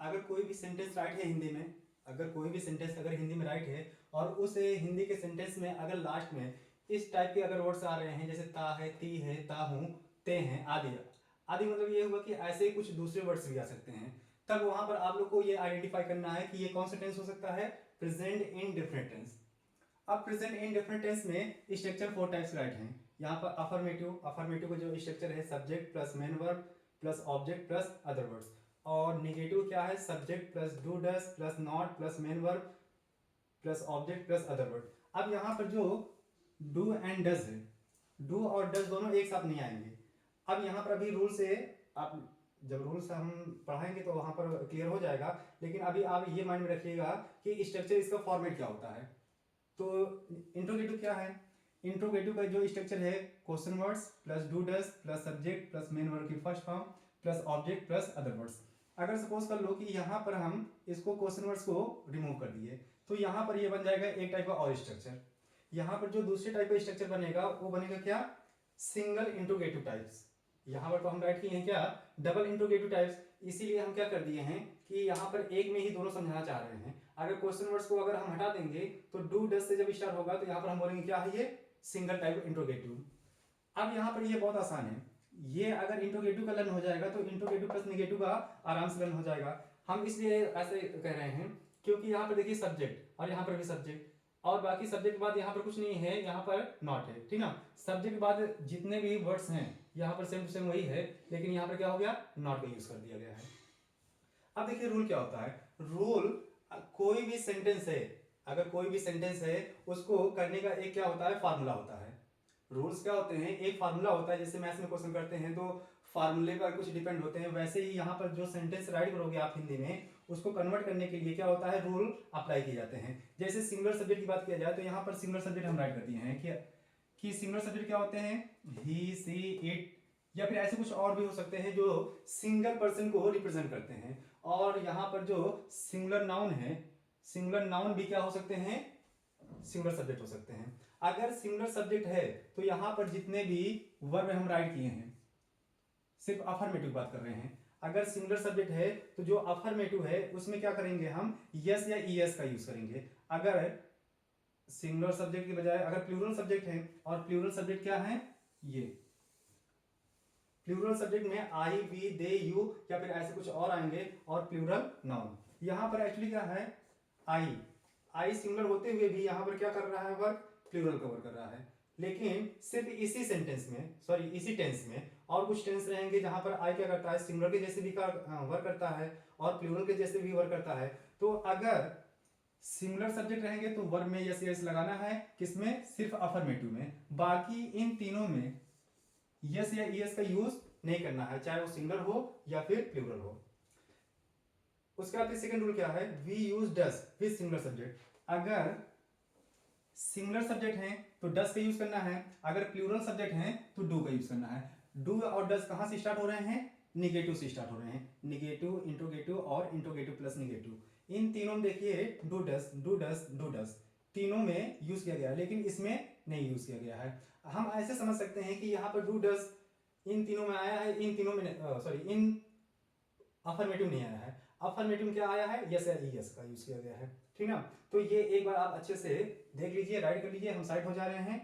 अगर कोई भी सेंटेंस राइट है हिंदी में, अगर कोई भी सेंटेंस अगर हिंदी में राइट है और उस हिंदी के सेंटेंस में अगर लास्ट में इस टाइप के अगर वर्ड्स आ रहे हैं, जैसे ता है, ती है, ता हूँ, ते हैं आदि आदि, मतलब ये हुआ कि ऐसे ही कुछ दूसरे वर्ड्स भी आ सकते हैं, तब वहां पर आप लोग को ये आइडेंटिफाई करना है कि ये कौन सा टेंस हो सकता है, प्रेजेंट इंडेफिनिट टेंस। अब प्रेजेंट इंडेफिनिट टेंस में स्ट्रक्चर 4 टाइप्स राइट हैं। यहाँ पर अफर्मेटिव, अफर्मेटिव का जो स्ट्रक्चर है subject plus main verb plus object plus other words. और निगेटिव क्या है, subject plus do does plus not plus main verb plus object plus other word. अब यहाँ पर जो डू एंड डज है, डू और डज दोनों एक साथ नहीं आएंगे। अब यहाँ पर अभी रूल से आप जब रूल से हम पढ़ाएंगे तो वहां पर क्लियर हो जाएगा, लेकिन अभी आप ये माइंड में रखिएगा कि स्ट्रक्चर इसका फॉर्मेट क्या होता है। तो इंट्रोगेटिव क्या है, इंट्रोगेटिव का जो स्ट्रक्चर है question words plus do does plus subject plus main word की first form plus object plus other words. अगर सपोज कर लो कि यहाँ पर हम इसको क्वेश्चन वर्ड्स को रिमूव कर दिए तो यहाँ पर ये बन जाएगा एक टाइप का और स्ट्रक्चर। यहाँ पर जो दूसरे टाइप का स्ट्रक्चर बनेगा वो बनेगा क्या, सिंगल इंट्रोगेटिव टाइप्स। यहाँ पर तो हम राइट किए हैं क्या, डबल इंट्रोगेटिव टाइप्स। इसीलिए हम क्या कर दिए हैं कि यहाँ पर एक में ही दोनों समझाना चाह रहे हैं। अगर क्वेश्चन वर्ड्स को अगर हम हटा देंगे तो डू डज से जब स्टार्ट होगा तो यहाँ पर हम बोलेंगे क्या है, ये सिंगल टाइप इंट्रोगेटिव। अब यहाँ पर ये बहुत आसान है, ये अगर इंट्रोगेटिव का लर्न हो जाएगा तो इंट्रोगेटिव प्लस निगेटिव का आराम से लर्न हो जाएगा। हम इसलिए ऐसे कह रहे हैं क्योंकि यहाँ पर देखिए सब्जेक्ट और यहाँ पर भी सब्जेक्ट और बाकी सब्जेक्ट के बाद यहाँ पर कुछ नहीं है, यहाँ पर नॉट है, ठीक ना। सब्जेक्ट के बाद जितने भी वर्ड्स हैं यहाँ पर सेम टू सेम वही है, लेकिन यहाँ पर क्या हो गया, नॉट का यूज कर दिया गया है। अब देखिए रूल क्या होता है, रूल कोई भी सेंटेंस है, अगर कोई भी सेंटेंस है उसको करने का एक क्या होता है, फार्मूला होता है। रूल्स क्या होते हैं, एक फार्मूला होता है। जैसे मैथ्स में क्वेश्चन करते हैं तो फार्मूले पर कुछ डिपेंड होते हैं, वैसे ही यहाँ पर जो सेंटेंस राइट करोगे आप हिंदी में उसको कन्वर्ट करने के लिए क्या होता है, रूल अप्लाई किए जाते हैं। जैसे सिंगुलर सब्जेक्ट की बात किया जाए तो यहाँ पर सिंगुलर सब्जेक्ट हम राइट कर दिए हैं क्या, कि सिंगुलर सब्जेक्ट क्या होते हैं, ही सी इट, या फिर ऐसे कुछ और भी हो सकते हैं जो सिंगल पर्सन को रिप्रेजेंट करते हैं। और यहाँ पर जो सिंगुलर नाउन है, सिंगुलर नाउन भी क्या हो सकते हैं, सिंगुलर सब्जेक्ट हो सकते हैं। अगर सिंगुलर सब्जेक्ट है तो यहां पर जितने भी वर्ब हम राइट किए हैं, सिर्फ अफर्मेटिव बात कर रहे हैं। अगर सिंगुलर सब्जेक्ट है तो जो अफर्मेटिव है उसमें क्या करेंगे, हम यस या ईएस का यूज करेंगे। अगर सिंगुलर सब्जेक्ट के बजाय अगर प्लूरल सब्जेक्ट है, और प्लूरल सब्जेक्ट क्या है, ये प्लूरल सब्जेक्ट में आई वी दे यू या फिर ऐसे कुछ और आएंगे, और प्लूरल नाउन। यहां पर एक्चुअली क्या है, आई, आई सिंगुलर होते हुए भी यहां पर क्या कर रहा है, वर्क प्लूरल कवर कर रहा है। लेकिन सिर्फ इसी सेंटेंस में, सॉरी इसी टेंस में, और कुछ टेंस रहेंगे जहां पर आई क्या करता है, सिंगुलर के जैसे भी वर्क करता है और प्लूरल के जैसे भी वर्क करता है। तो अगर सिंगुलर सब्जेक्ट रहेंगे तो वर्ब में यस यस लगाना है, किसमें, सिर्फ अफर्मेटिव में। बाकी इन तीनों में यस या ईएस का यूज नहीं करना है, चाहे वो सिंगुलर हो या फिर प्लूरल हो। उसके बाद सेकंड रूल क्या है, we use does with singular subject. अगर सिंगुलर सब्जेक्ट है तो डस का यूज करना है, अगर प्लूरल सब्जेक्ट है तो डू का यूज करना है। डू और डस कहां से स्टार्ट हो रहे हैं, निगेटिव से स्टार्ट हो रहे हैं। निगेटिव, इंट्रोगेटिव और इंट्रोगेटिव प्लस निगेटिव, इन तीनों में देखिए do does do does do does तीनों में यूज किया गया है, लेकिन इसमें नहीं यूज किया गया है। हम ऐसे समझ सकते हैं कि यहाँ पर डू डस इन तीनों में आया है, इन तीनों में सॉरी इन अफर्मेटिव नहीं आया है। अफर्मेटिव क्या आया है, यस या यस का यूज किया गया है, ठीक ना। तो ये एक बार आप अच्छे से देख लीजिए, राइट कर लीजिए, हम साइड हो जा रहे हैं।